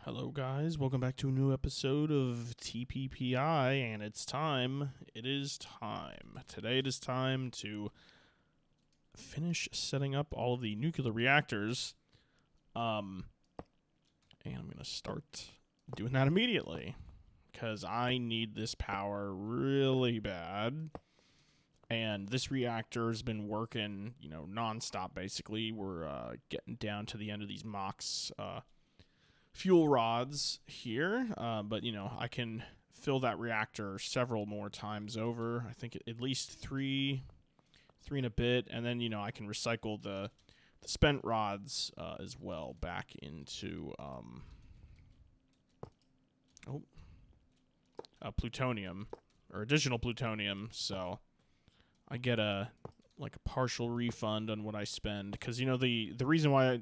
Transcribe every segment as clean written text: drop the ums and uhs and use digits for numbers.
Hello, guys. Welcome back to a new episode of TPPI, and it's time. It is time. Today it is time to finish setting up all of the nuclear reactors. And I'm going to start doing that immediately because I need this power really bad. And this reactor has been working, nonstop, basically. We're getting down to the end of these MOX fuel rods here, but I can fill that reactor several more times over. I think at least three and a bit, and then I can recycle the spent rods as well back into plutonium or additional plutonium. So I get a partial refund on what I spend, because the reason why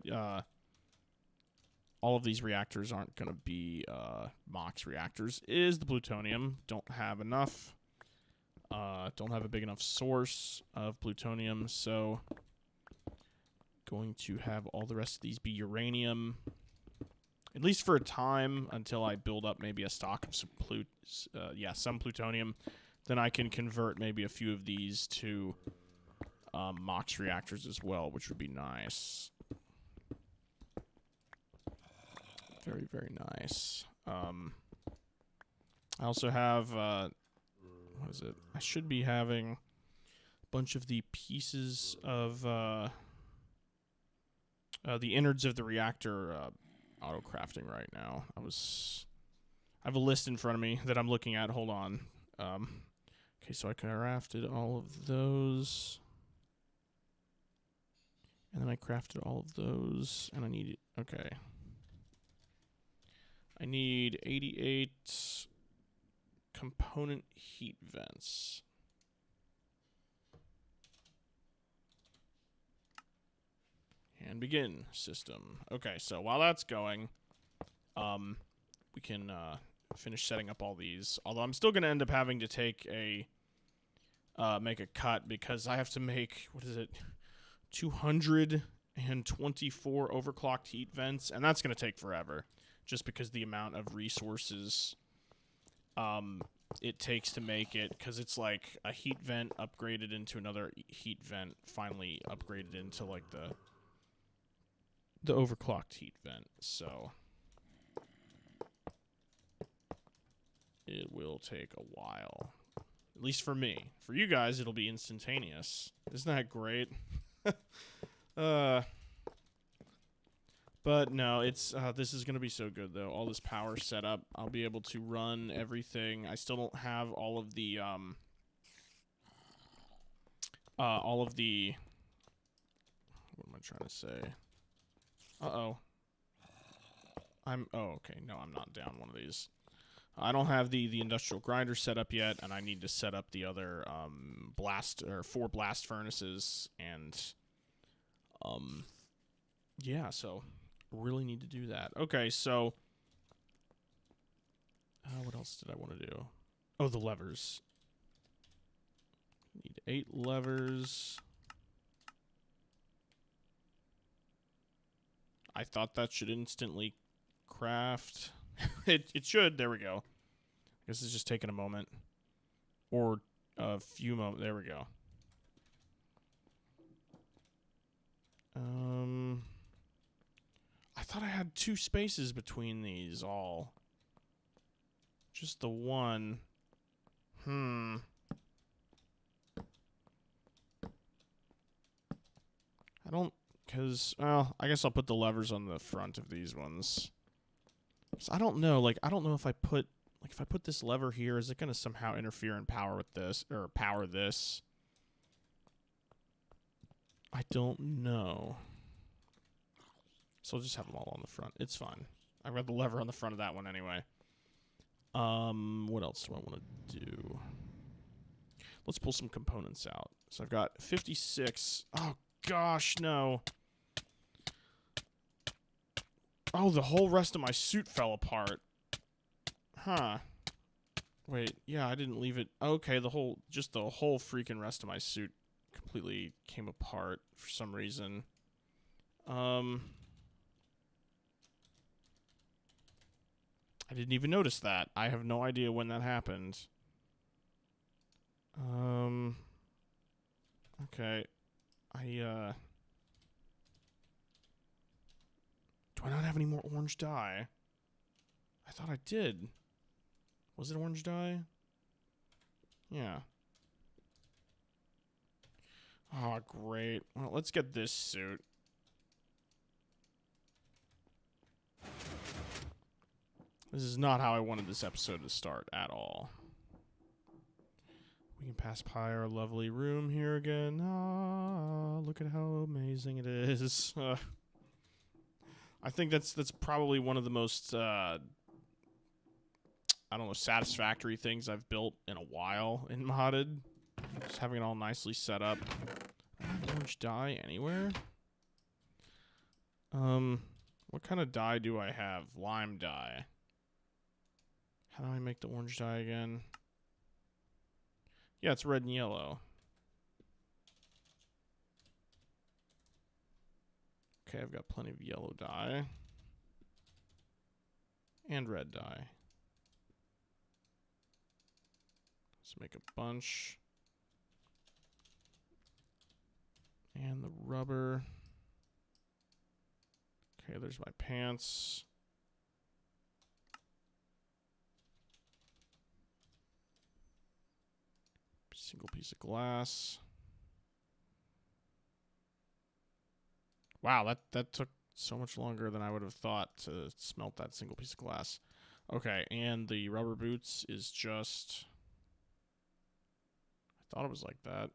all of these reactors aren't going to be MOX reactors is the plutonium. Don't have enough. Don't have a big enough source of plutonium, so going to have all the rest of these be uranium, at least for a time, until I build up maybe a stock of some plutonium. Then I can convert maybe a few of these to MOX reactors as well, which would be nice. Very, very nice. I also have, what is it? I should be having a bunch of the pieces of the innards of the reactor auto-crafting right now. I have a list in front of me that I'm looking at. Hold on. Okay, so I crafted all of those. And then I crafted all of those, and I need, okay. I need 88 component heat vents. And begin system. Okay, so while that's going, we can finish setting up all these. Although I'm still going to end up having to take make a cut, because I have to make, 224 overclocked heat vents, and that's going to take forever. Just because the amount of resources it takes to make it, because it's like a heat vent upgraded into another heat vent, finally upgraded into like the overclocked heat vent. So it will take a while, at least for me. For you guys, it'll be instantaneous. Isn't that great? But no, it's this is going to be so good, though. All this power set up, I'll be able to run everything. I still don't have all of the what am I trying to say? Oh, okay, no, I'm not down one of these. I don't have the industrial grinder set up yet, and I need to set up the other 4 blast furnaces, and yeah, so really need to do that. Okay, so what else did I want to do? Oh, the levers. Need 8 levers. I thought that should instantly craft. It should. There we go. I guess it's just taking a moment. Or a few moments. There we go. I thought I had 2 spaces between these all. Just the one. I don't, because, well, I guess I'll put the levers on the front of these ones. So I don't know, I don't know if I put this lever here, is it going to somehow interfere in power with this, or power this? I don't know. So I'll just have them all on the front. It's fine. I've got the lever on the front of that one anyway. What else do I want to do? Let's pull some components out. So I've got 56. Oh, gosh, no. Oh, the whole rest of my suit fell apart. Huh. Wait, yeah, I didn't leave it. Okay, the whole freaking rest of my suit completely came apart for some reason. I didn't even notice that. I have no idea when that happened. Okay. Do I not have any more orange dye? I thought I did. Was it orange dye? Yeah. Oh, great. Well, let's get this suit. This is not how I wanted this episode to start at all. We can pass by our lovely room here again. Ah, look at how amazing it is. I think that's probably one of the most, I don't know, satisfactory things I've built in a while in modded. Just having it all nicely set up. Orange dye anywhere? What kind of dye do I have? Lime dye. How do I make the orange dye again? Yeah, it's red and yellow. Okay, I've got plenty of yellow dye. And red dye. Let's make a bunch. And the rubber. Okay, there's my pants. Single piece of glass. Wow, that took so much longer than I would have thought to smelt that single piece of glass. Okay, and the rubber boots is just... I thought it was like that.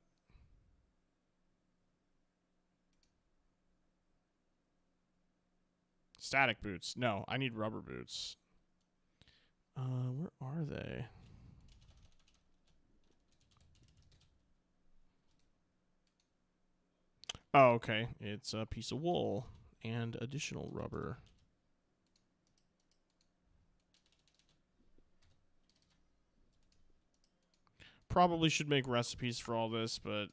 Static boots. No, I need rubber boots. Where are they? Oh, okay. It's a piece of wool and additional rubber. Probably should make recipes for all this, but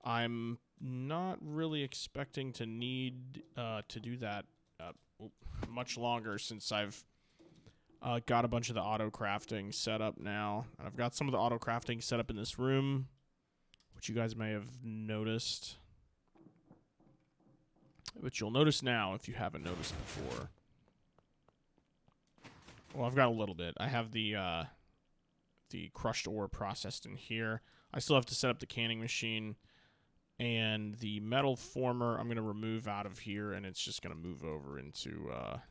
I'm not really expecting to need to do that much longer since I've got a bunch of the auto crafting set up now. And I've got some of the auto crafting set up in this room, which you guys may have noticed. But you'll notice now if you haven't noticed before. Well, I've got a little bit. I have the crushed ore processed in here. I still have to set up the canning machine. And the metal former I'm going to remove out of here, and it's just going to move over into... or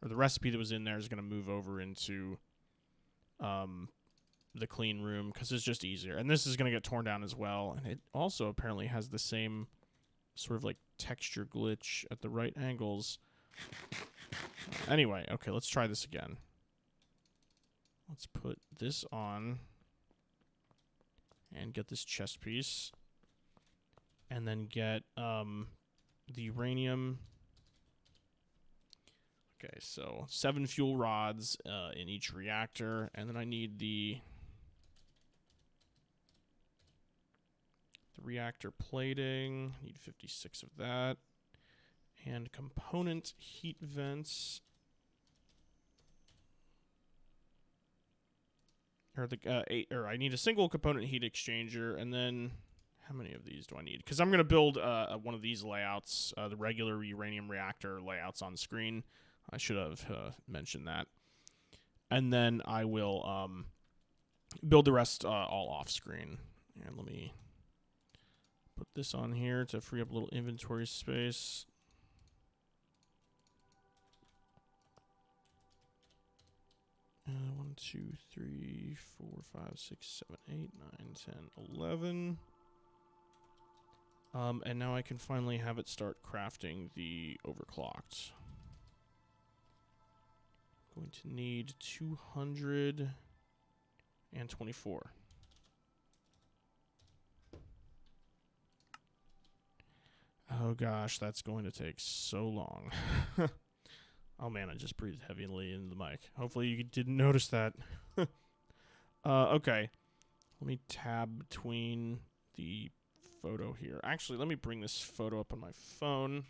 the recipe that was in there is going to move over into the clean room, because it's just easier. And this is going to get torn down as well. And it also apparently has the same sort of like texture glitch at the right angles. Anyway, okay, let's try this again. Let's put this on and get this chest piece. And then get the uranium. Okay, so 7 fuel rods in each reactor. And then I need the reactor plating. I need 56 of that. And component heat vents. Or I need a single component heat exchanger, and then how many of these do I need? Because I'm going to build one of these layouts, the regular uranium reactor layouts on screen. I should have mentioned that. And then I will build the rest all off screen. And let me put this on here to free up a little inventory space. 1, 2, 3, 4, 5, 6, 7, 8, 9, 10, 11. And now I can finally have it start crafting the overclocked. Going to need 224. Oh gosh, that's going to take so long. Oh man, I just breathed heavily into the mic. Hopefully you didn't notice that. Okay. Let me tab between the photo here. Actually, let me bring this photo up on my phone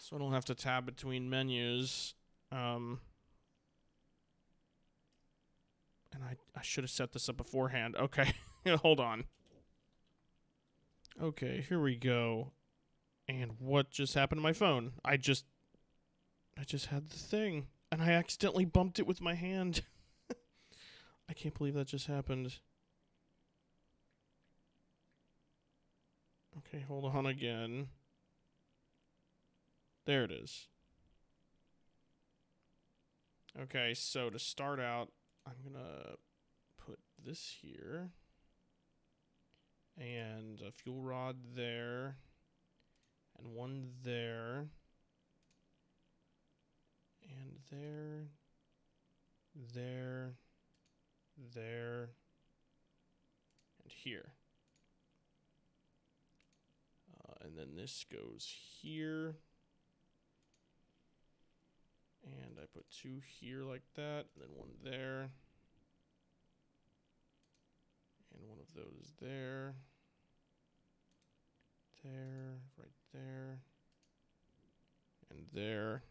So I don't have to tab between menus. And I should have set this up beforehand. Okay, hold on. Okay, here we go. And what just happened to my phone? I just had the thing, and I accidentally bumped it with my hand. I can't believe that just happened. Okay, hold on again. There it is. Okay, so to start out, I'm gonna put this here. And a fuel rod there. And one there. And there. There. There. And here. And then this goes here. And I put two here like that. And then one there. And one of those there. There. Right there. And there.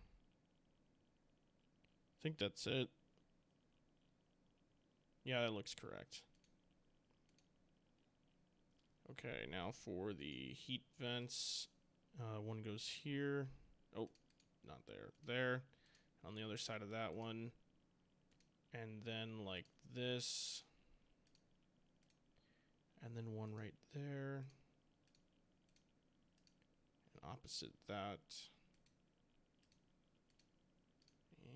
I think that's it. Yeah, that looks correct. Okay, now for the heat vents. One goes here. Oh, not there. There. On the other side of that one. And then like this. And then one right there. And opposite that.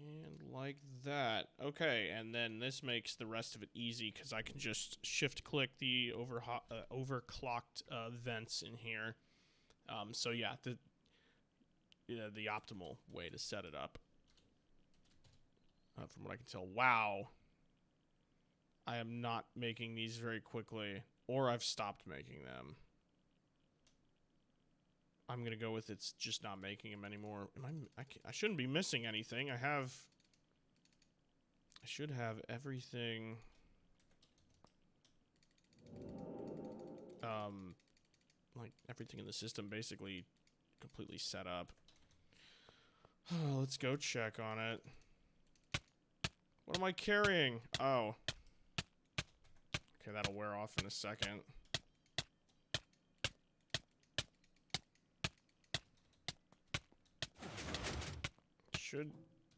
And like that. Okay, and then this makes the rest of it easy because I can just shift-click the overclocked vents in here. So yeah, the optimal way to set it up. From what I can tell. Wow. I am not making these very quickly, or I've stopped making them. I'm gonna go with it's just not making them anymore. I shouldn't be missing anything. I should have everything. Like everything in the system basically completely set up. Let's go check on it. What am I carrying? Oh. Okay, that'll wear off in a second.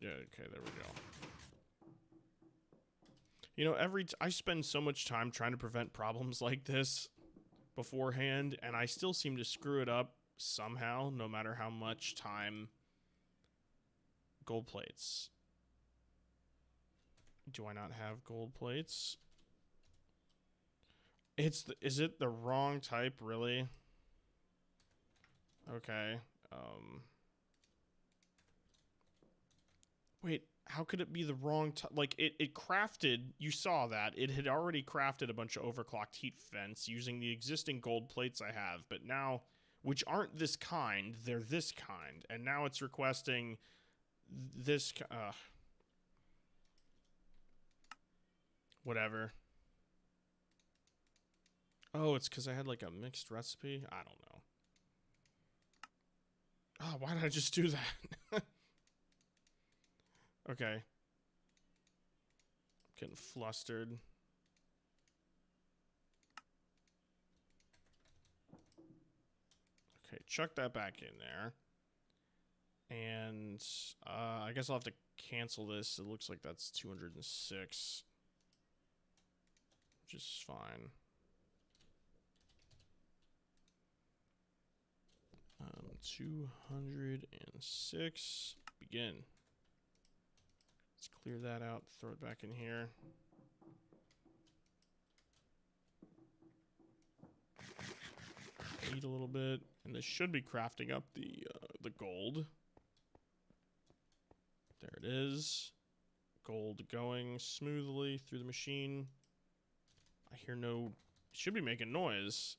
Yeah, okay, there we go. You know, I spend so much time trying to prevent problems like this beforehand, and I still seem to screw it up somehow, no matter how much time. Gold plates. Do I not have gold plates? Is it the wrong type, really? Okay. Wait, how could it be the wrong type? Like, it crafted, you saw that. It had already crafted a bunch of overclocked heat vents using the existing gold plates I have, but now, which aren't this kind, they're this kind, and now it's requesting this, whatever. Oh, it's because I had, like, a mixed recipe? I don't know. Oh, why did I just do that? Okay. I'm getting flustered. Okay, chuck that back in there. And I guess I'll have to cancel this. It looks like that's 206. Which is fine. 206. Begin. Let's clear that out. Throw it back in here. Eat a little bit, and this should be crafting up the gold. There it is. Gold going smoothly through the machine. I hear no. It should be making noise.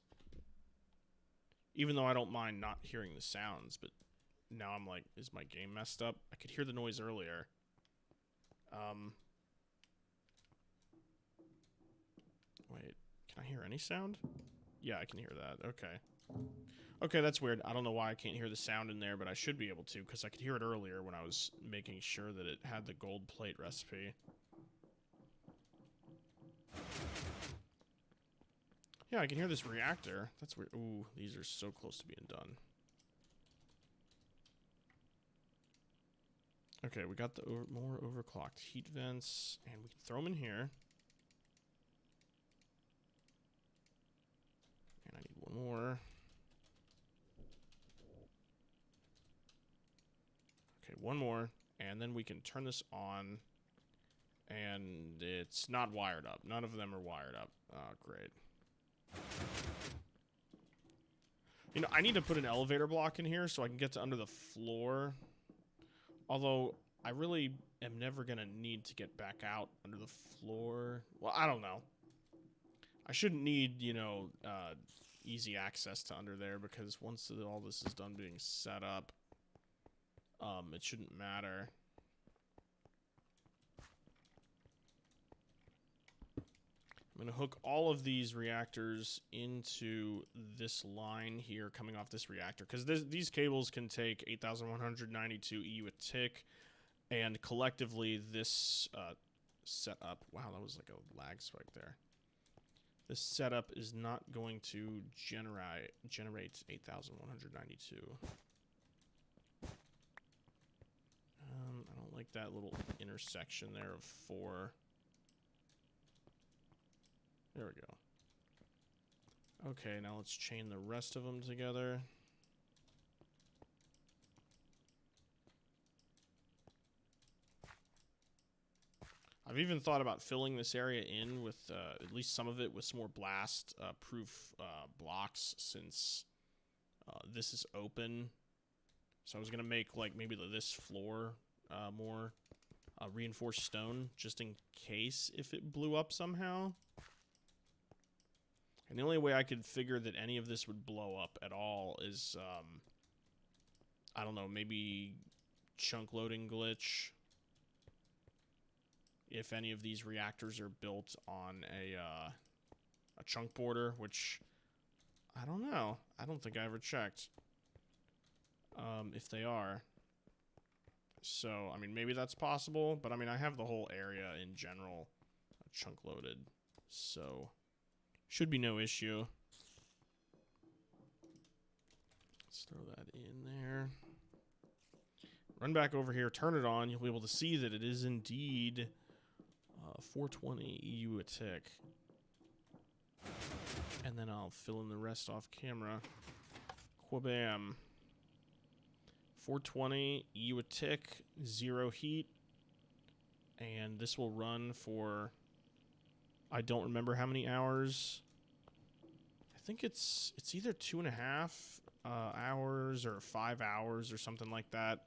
Even though I don't mind not hearing the sounds, but now I'm like, is my game messed up? I could hear the noise earlier. Wait, can I hear any sound? Yeah, I can hear that. Okay. Okay, that's weird. I don't know why I can't hear the sound in there, but I should be able to, because I could hear it earlier when I was making sure that it had the gold plate recipe. Yeah, I can hear this reactor. That's weird. Ooh, these are so close to being done. Okay, we got the more overclocked heat vents, and we can throw them in here. And I need one more. Okay, one more, and then we can turn this on, and it's not wired up. None of them are wired up. Oh, great. You know, I need to put an elevator block in here so I can get to under the floor. Although, I really am never going to need to get back out under the floor. Well, I don't know. I shouldn't need, you know, easy access to under there, because once all this is done being set up, it shouldn't matter. I'm going to hook all of these reactors into this line here coming off this reactor, because these cables can take 8,192 EU a tick, and collectively this setup... Wow, that was like a lag spike there. This setup is not going to generate 8,192. I don't like that little intersection there of 4. There we go. Okay, now let's chain the rest of them together. I've even thought about filling this area in with at least some of it with some more blast proof blocks, since this is open. So I was gonna make like maybe this floor more reinforced stone, just in case if it blew up somehow. And the only way I could figure that any of this would blow up at all is, I don't know, maybe chunk loading glitch. If any of these reactors are built on a chunk border, which I don't know. I don't think I ever checked if they are. So, I mean, maybe that's possible, but I mean, I have the whole area in general chunk loaded, so should be no issue. Let's throw that in there. Run back over here, turn it on. You'll be able to see that it is indeed 420 EU a tick. And then I'll fill in the rest off camera. Quabam. 420 EU a tick, 0 heat. And this will run for, I don't remember how many hours. I think it's either 2.5 hours or 5 hours or something like that.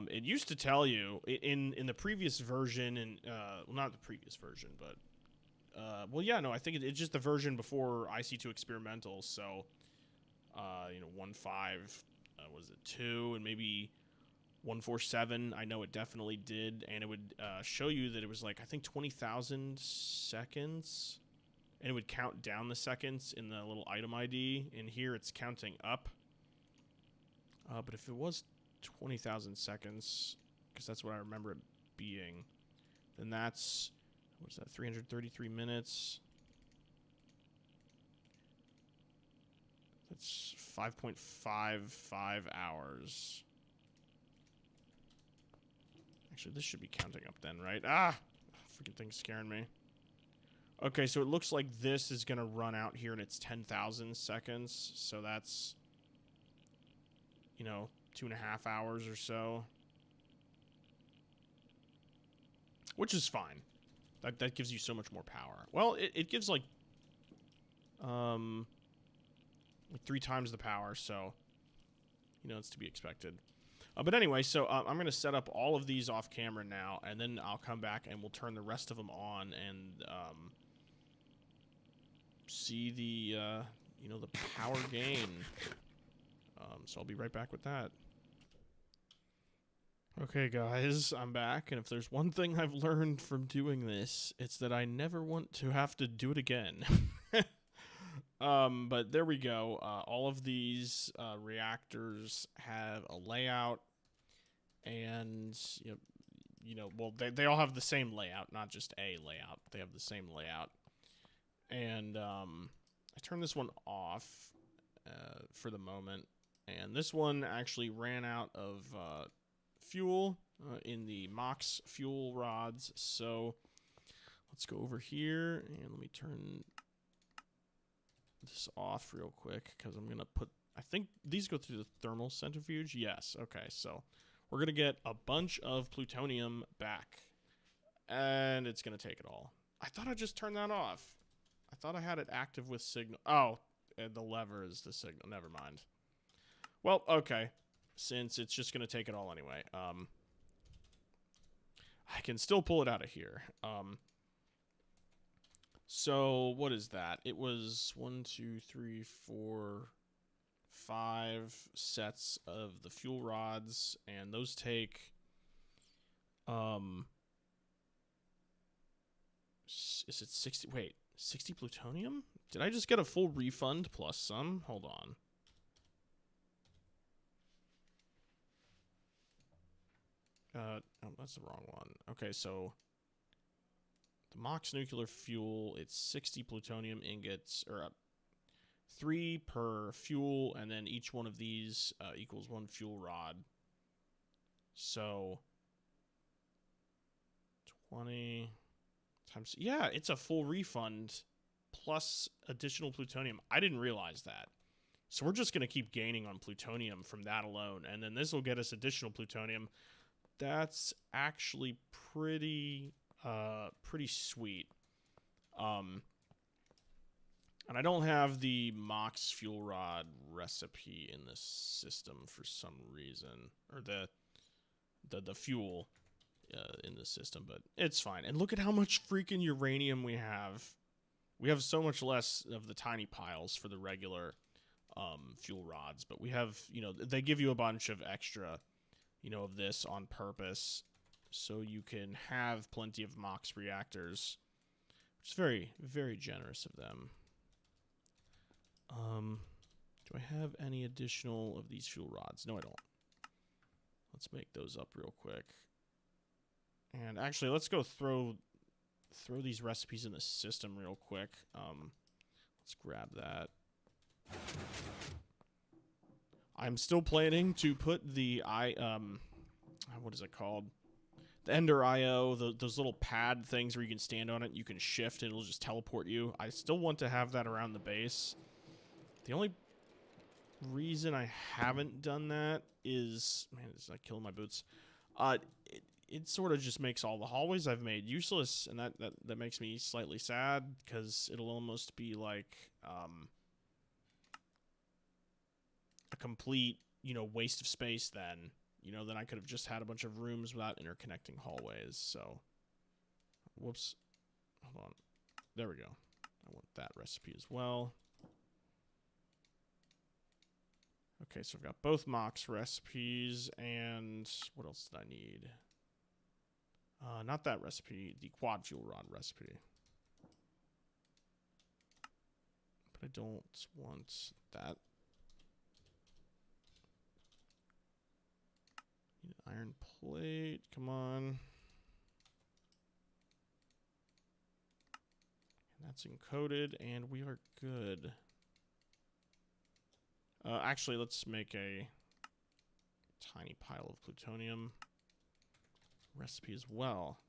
It used to tell you in the previous version, and well, not the previous version, but well, yeah, no, I think it's just the version before IC2 Experimental. So, you know, 1.5 was it 2, and maybe 1.47. I know it definitely did, and it would show you that it was like I think 20,000 seconds, and it would count down the seconds in the little item ID. In here, it's counting up. But if it was 20,000 seconds, because that's what I remember it being, then that's, what's that, 333 minutes. That's 5.55 hours. Actually, this should be counting up then, right? Ah! Freaking thing's scaring me. Okay, so it looks like this is going to run out here, and it's 10,000 seconds. So that's, you know, 2.5 hours or so. Which is fine. That gives you so much more power. Well, it gives like 3 times the power, so, you know, it's to be expected. But anyway, so I'm going to set up all of these off camera now, and then I'll come back and we'll turn the rest of them on and see the, you know, the power gain. So I'll be right back with that. Okay, guys, I'm back, and if there's one thing I've learned from doing this, it's that I never want to have to do it again. But there we go. All of these reactors have a layout, and well, they all have the same layout, not just a layout. They have the same layout. And I turned this one off for the moment, and this one actually ran out of fuel in the MOX fuel rods. So let's go over here and let me turn this off real quick, because I'm gonna put, I think these go through the thermal centrifuge. Yes. Okay, so we're gonna get a bunch of plutonium back, and it's gonna take it all. I thought I just turned that off. I thought I had it active with signal. Oh, the lever is the signal. Never mind. Well, okay, since it's just gonna take it all anyway. I can still pull it out of here. So what is that? It was 1, 2, 3, 4, 5 sets of the fuel rods, and those take is it 60? Wait, 60 plutonium? Did I just get a full refund plus some? Hold on. Oh, that's the wrong one. Okay, so the MOX nuclear fuel, it's 60 plutonium ingots, or 3 per fuel, and then each one of these equals 1 fuel rod. So 20 times, yeah, it's a full refund plus additional plutonium. I didn't realize that. So we're just going to keep gaining on plutonium from that alone, and then this will get us additional plutonium. That's actually pretty sweet. And I don't have the MOX fuel rod recipe in this system for some reason, or the fuel in the system, but it's fine. And look at how much freaking uranium we have. We have so much less of the tiny piles for the regular fuel rods, but we have, they give you a bunch of extra, of this on purpose, so you can have plenty of MOX reactors, which is very, very generous of them. Do I have any additional of these fuel rods? No, I don't. Let's make those up real quick. And actually, let's go throw these recipes in the system real quick. Let's grab that. I'm still planning to put the what is it called? The Ender IO, those little pad things where you can stand on it, you can shift, and it'll just teleport you. I still want to have that around the base. The only reason I haven't done that is, man, it's like killing my boots. It sort of just makes all the hallways I've made useless, and that makes me slightly sad, because it'll almost be like a complete, waste of space then. Then I could have just had a bunch of rooms without interconnecting hallways. So, whoops. Hold on. There we go. I want that recipe as well. Okay, so I've got both MOX recipes, and what else did I need? Not that recipe, the quad fuel rod recipe. But I don't want that. Need an iron plate, come on. And that's encoded, and we are good. Actually, let's make a tiny pile of plutonium recipe as well.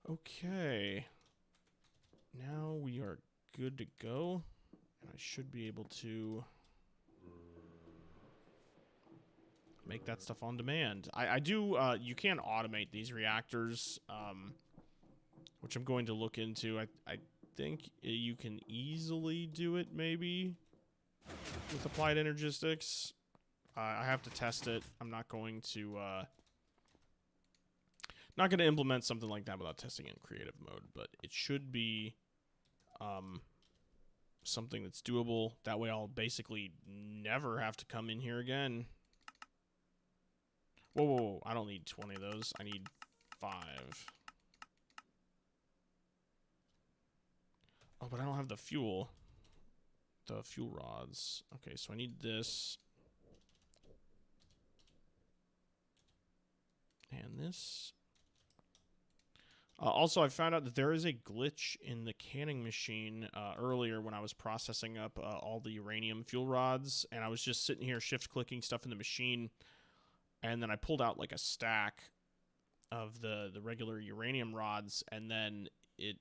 Okay. Now we are good to go. And I should be able to make that stuff on demand. I do, you can automate these reactors, which I'm going to look into. I think you can easily do it, maybe, with Applied Energistics. I have to test it. I'm not going to implement something like that without testing it in creative mode, but it should be something that's doable. That way I'll basically never have to come in here again. Whoa, whoa, whoa. I don't need 20 of those. I need 5. Oh, but I don't have the fuel. The fuel rods. Okay, so I need this. And this. Also, I found out that there is a glitch in the canning machine earlier when I was processing up all the uranium fuel rods, and I was just sitting here shift-clicking stuff in the machine, and then I pulled out like a stack of the regular uranium rods, and then it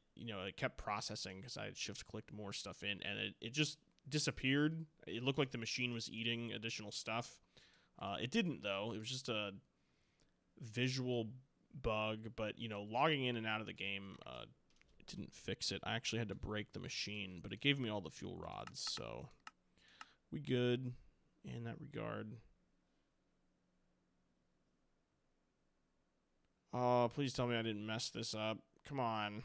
kept processing because I had shift-clicked more stuff in, and it just disappeared. It looked like the machine was eating additional stuff. It didn't, though. It was just a visual bug, but logging in and out of the game it didn't fix it. I actually had to break the machine, but it gave me all the fuel rods, so we good in that regard. Oh, please tell me I didn't mess this up. Come on.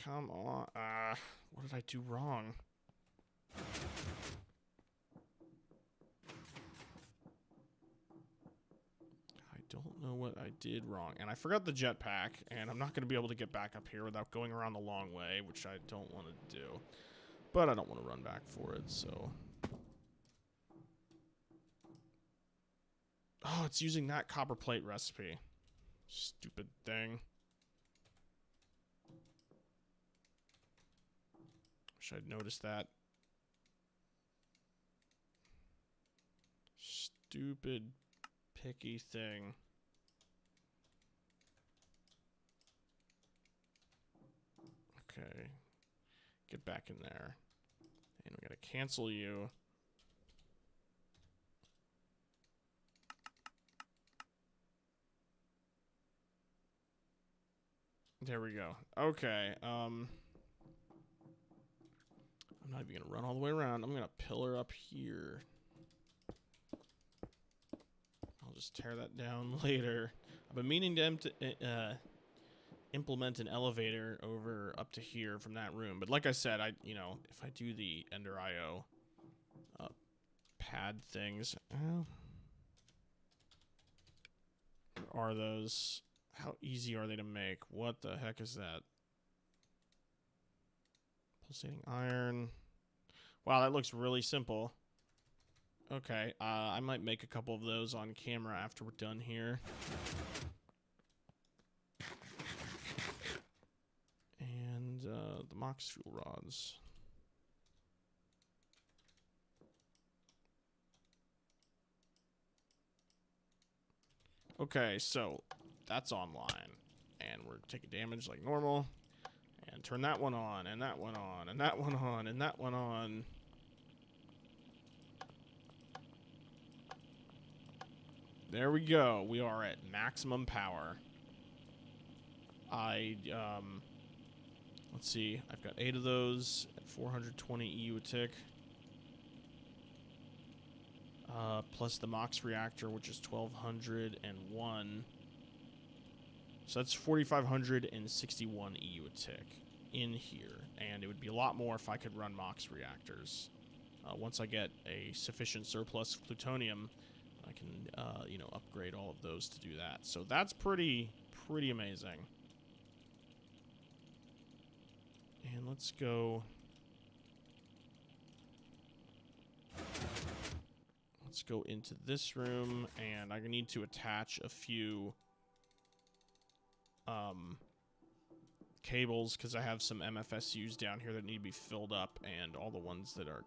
Come on. What did I do wrong? I don't know what I did wrong. And I forgot the jetpack, and I'm not going to be able to get back up here without going around the long way, which I don't want to do. But I don't want to run back for it, so... Oh, it's using that copper plate recipe. Stupid thing. Wish I'd noticed that. Stupid, picky thing. Okay. Get back in there. And we gotta cancel you. There we go. Okay, I'm not even gonna run all the way around. I'm gonna pillar up here. I'll just tear that down later. I've been meaning to implement an elevator over up to here from that room, but like I said, if I do the Ender IO pad things, where are those? How easy are they to make? What the heck is that? Pulsating iron. Wow, that looks really simple. Okay, I might make a couple of those on camera after we're done here. And the Mox fuel rods. Okay, so that's online. And we're taking damage like normal. And turn that one on, and that one on, and that one on, and that one on. There we go. We are at maximum power. Let's see. I've got 8 of those at 420 EU a tick. Plus the MOX reactor, which is 1201. So that's 4,561 EU a tick in here. And it would be a lot more if I could run MOX reactors. Once I get a sufficient surplus of plutonium, I can, upgrade all of those to do that. So that's pretty amazing. And let's go... Let's go into this room, and I need to attach a few cables because I have some MFSUs down here that need to be filled up, and all the ones that are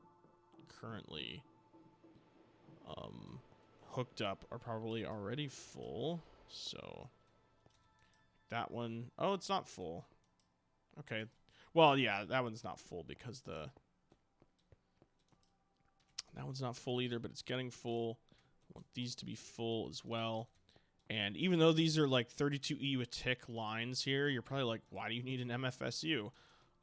currently hooked up are probably already full. So that one, oh, it's not full. Okay, well, yeah, that one's not full because that one's not full either, but it's getting full. I want these to be full as well. And even though these are like 32 EU a tick lines here, you're probably like, why do you need an MFSU?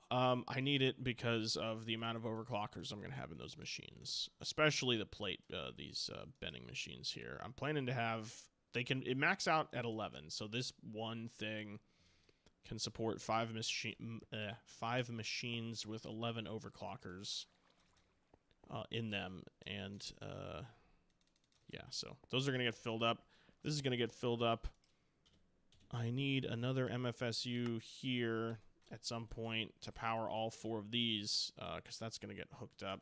I need it because of the amount of overclockers I'm going to have in those machines, especially the plate, these bending machines here. I'm planning to have, it max out at 11, so this one thing can support 5 machines with 11 overclockers in them, and Yeah, so those are going to get filled up. This is going to get filled up. I need another MFSU here at some point to power all 4 of these, because that's going to get hooked up.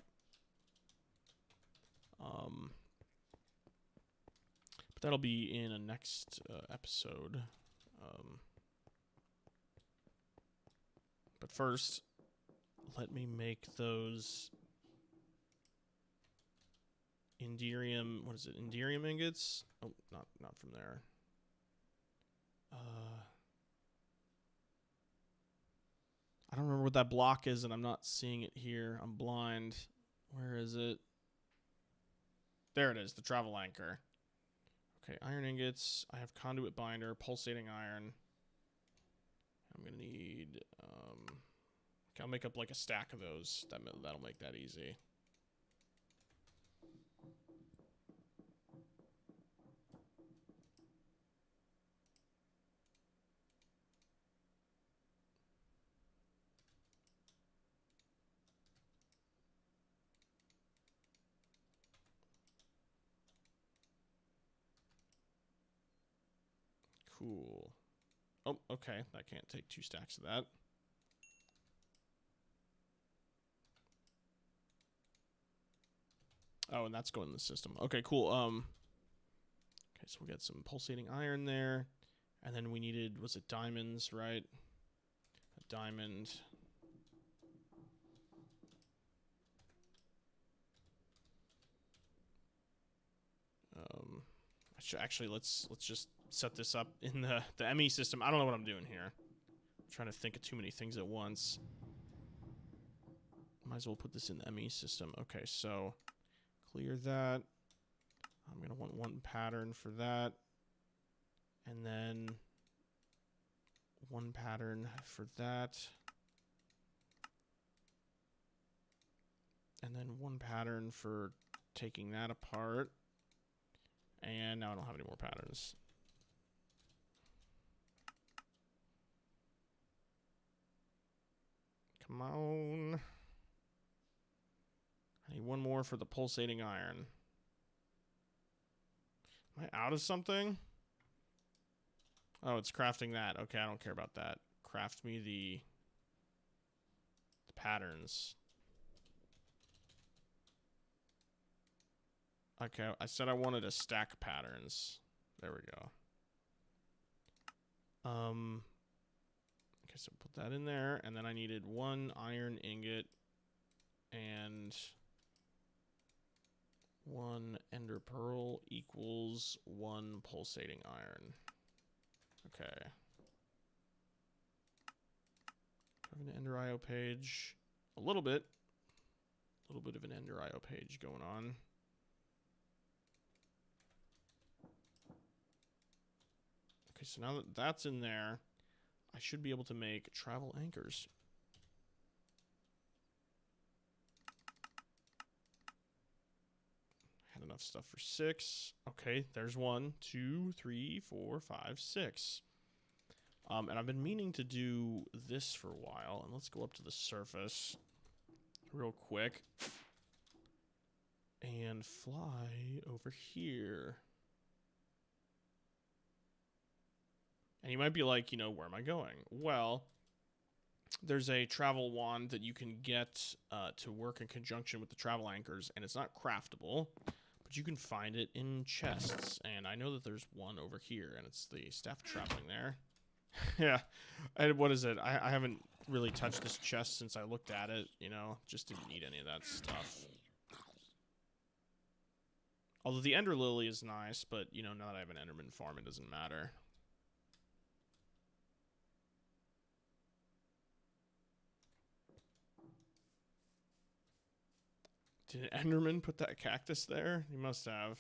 But that'll be in a next episode. But first, let me make those Enderium, what is it? Enderium ingots? Oh, not from there. I don't remember what that block is, and I'm not seeing it here. I'm blind. Where is it? There it is, the travel anchor. Okay, iron ingots. I have conduit binder, pulsating iron. I'm gonna need. Okay, I'll make up like a stack of those. That'll make that easy. Cool. Oh, okay. I can't take 2 stacks of that. Oh, and that's going in the system. Okay, cool. Okay, so we'll get some pulsating iron there. And then we needed, was it diamonds, right? A diamond. Actually, let's just set this up in the ME system. I don't know what I'm doing here. I'm trying to think of too many things at once. Might as well put this in the ME system. Okay, so clear that. I'm going to want 1 pattern for that. And then 1 pattern for that. And then 1 pattern for taking that apart. And now I don't have any more patterns. Come on. I need 1 more for the pulsating iron. Am I out of something? Oh, it's crafting that. Okay, I don't care about that. Craft me the patterns. Okay, I said I wanted a stack of patterns. There we go. Okay, so put that in there, and then I needed 1 iron ingot and 1 ender pearl equals 1 pulsating iron. Okay. Have an ender IO page. A little bit of an ender IO page going on. Okay, so now that that's in there, I should be able to make travel anchors. Had enough stuff for 6. Okay, there's 1, 2, 3, 4, 5, 6. And I've been meaning to do this for a while. And let's go up to the surface real quick and fly over here. And you might be like, you know, where am I going? Well, there's a travel wand that you can get to work in conjunction with the travel anchors, and it's not craftable, but you can find it in chests. And I know that there's one over here, and it's the staff traveling there. Yeah. What is it? I haven't really touched this chest since I looked at it, you know. Just didn't need any of that stuff. Although the Ender Lily is nice, but, you know, now that I have an Enderman farm, it doesn't matter. Did an Enderman put that cactus there? He must have.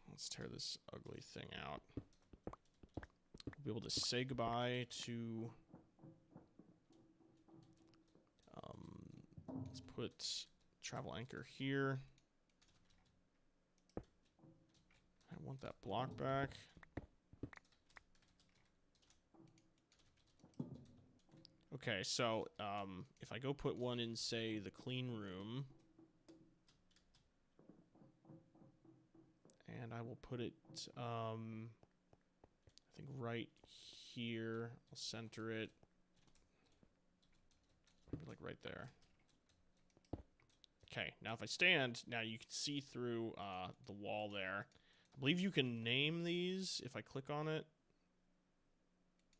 Let's tear this ugly thing out. We'll be able to say goodbye to... let's put travel anchor here. I want that block back. Okay, so if I go put one in, say, the clean room, And I will put it, I think right here. I'll center it. Maybe like right there. Okay, now if I stand, now you can see through the wall there. I believe you can name these if I click on it.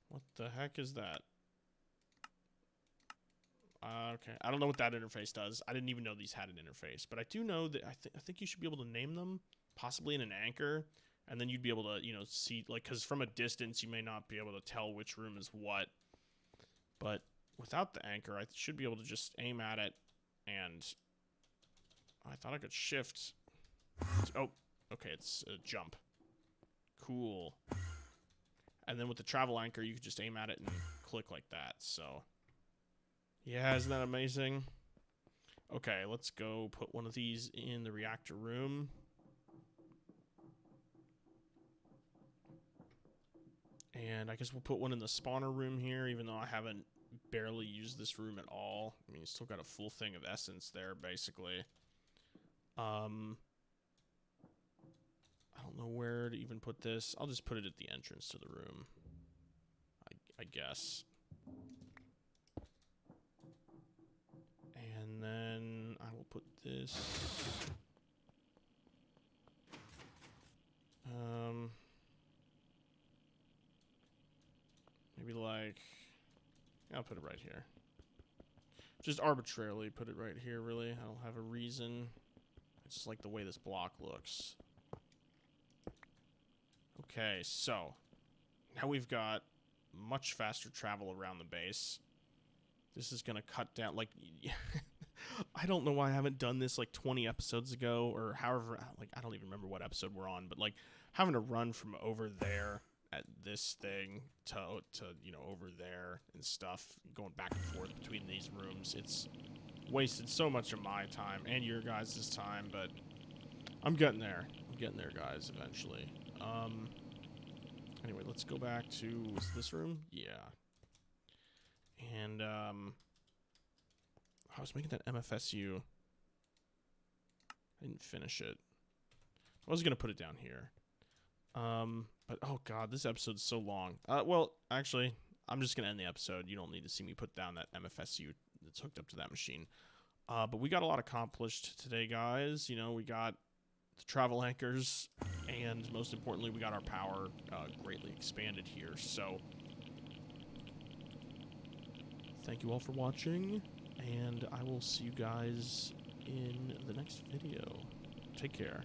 What the heck is that? Okay, I don't know what that interface does. I didn't even know these had an interface, but I do know that I think you should be able to name them, possibly in an anchor, and then you'd be able to, you know, see, like, because from a distance you may not be able to tell which room is what. But without the anchor, I should be able to just aim at it, and I thought I could shift. Oh, okay, it's a jump. Cool. And then with the travel anchor, you could just aim at it and click like that, so... Yeah, isn't that amazing? Okay, let's go put one of these in the reactor room. And I guess we'll put one in the spawner room here, even though I haven't barely used this room at all. I mean, you still got a full thing of essence there, basically. I don't know where to even put this. I'll just put it at the entrance to the room, I guess. And then I will put this. Maybe like, I'll put it right here. Just arbitrarily put it right here, really. I don't have a reason. It's just like the way this block looks. Okay, so now we've got much faster travel around the base. This is gonna cut down, like, I don't know why I haven't done this like 20 episodes ago, or however, like, I don't even remember what episode we're on, but like having to run from over there at this thing to you know, over there and stuff, going back and forth between these rooms, it's wasted so much of my time and your guys' time, but I'm getting there. I'm getting there, guys, eventually. Anyway, let's go back to, is this room? Yeah. And, I was making that MFSU. I didn't finish it. I was going to put it down here. But, oh god, this episode's so long. Well, actually, I'm just going to end the episode. You don't need to see me put down that MFSU that's hooked up to that machine. But we got a lot accomplished today, guys. You know, we got the travel anchors, and most importantly, we got our power greatly expanded here. So, thank you all for watching, and I will see you guys in the next video. Take care.